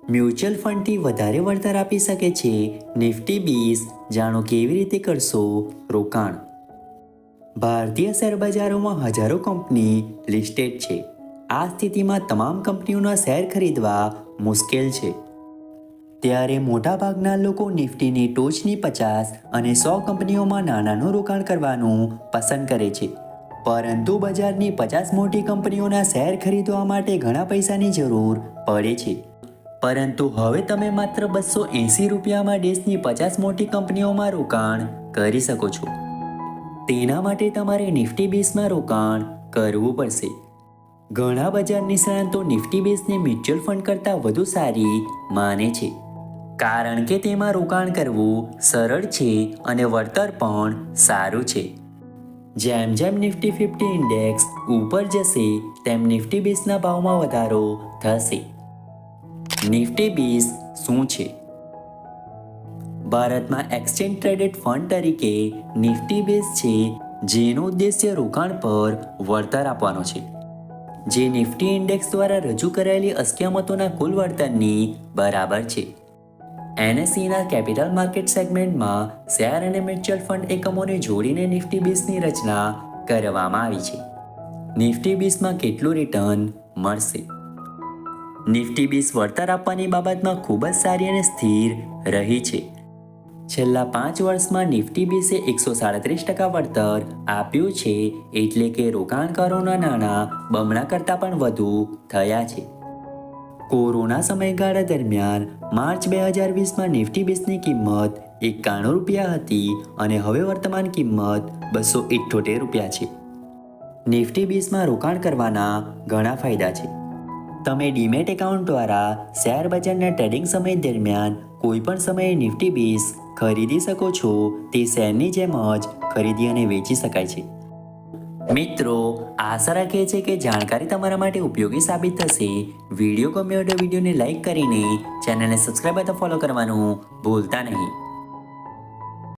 Mutual ફંડથી વધારે વળતર આપી શકે છે નિફ્ટી 20। જાણો કેવી રીતે કરશો રોકાણ। ભારતીય શેરબજારોમાં હજારો કંપની લિસ્ટેડ છે। આ સ્થિતિમાં તમામ કંપનીઓના શેર ખરીદવા મુશ્કેલ છે। ત્યારે મોટાભાગના લોકો નિફ્ટીની ટોચની 50 અને 100 કંપનીઓમાં નાનાનું રોકાણ કરવાનું પસંદ કરે છે। પરંતુ બજારની 50 મોટી કંપનીઓના શેર ખરીદવા માટે ઘણા પૈસાની જરૂર પડે છે। પરંતુ હવે તમે માત્ર 280 રૂપિયામાં દેશની 50 મોટી કંપનીઓમાં રોકાણ કરી શકો છો। તેના માટે તમારે નિફ્ટી 20માં રોકાણ કરવું પડશે। ઘણા બજાર નિષ્ણાતો નિફ્ટી 20ને મ્યુચ્યુઅલ ફંડ કરતાં વધુ સારી માને છે, કારણ કે તેમાં રોકાણ કરવું સરળ છે અને વળતર પણ સારું છે। જેમ જેમ નિફ્ટી 50 ઇન્ડેક્સ ઉપર જશે તેમ નિફ્ટી 20ના ભાવમાં વધારો થશે। નિફ્ટી 20 શું છે? ભારતમાં એક્સચેન્જ ટ્રેડેડ ફંડ તરીકે નિફ્ટી 20 છે, જેનો ઉદ્દેશ્ય રોકાણ પર વળતર આપવાનો છે, જે નિફ્ટી ઇન્ડેક્સ દ્વારા રજૂ કરાયેલી અસ્કયામતોના કુલ વળતરની બરાબર છે। એનએસઈના કેપિટલ માર્કેટ સેગમેન્ટમાં શેર અને મ્યુચ્યુઅલ ફંડ એકમોને જોડીને નિફ્ટી 20ની રચના કરવામાં આવી છે। નિફ્ટી 20માં કેટલું રિટર્ન મળશે? નિફ્ટી 20 વળતર આપવાની બાબતમાં ખૂબ જ સારી અને સ્થિર રહી છે। છેલ્લા 5 વર્ષમાં નિફ્ટી 20એ 137% વળતર આપ્યું છે, એટલે કે રોકાણકારોના નાણાં બમણા કરતાં પણ વધુ થયા છે। કોરોના સમયગાળા દરમિયાન માર્ચ 2020માં નિફ્ટી 20ની કિંમત 91 રૂપિયા હતી અને હવે વર્તમાન કિંમત 278 રૂપિયા છે। નિફ્ટી 20માં રોકાણ કરવાના ઘણા ફાયદા છે। તમે ડીમેટ એકાઉન્ટ દ્વારા શેર બજારના ટ્રેડિંગ સમય દરમિયાન કોઈપણ સમયે નિફ્ટી 20 ખરીદી શકો છો। તે શેરની જેમ જ ખરીદી અને વેચી શકાય છે। મિત્રો, આશા રાખીએ છીએ કે જાણકારી તમારા માટે ઉપયોગી સાબિત થશે। વિડીયો ગમ્યો તો વિડીયોને લાઈક કરીને ચેનલને સબસ્ક્રાઈબ અથવા ફોલો કરવાનું ભૂલતા નહીં।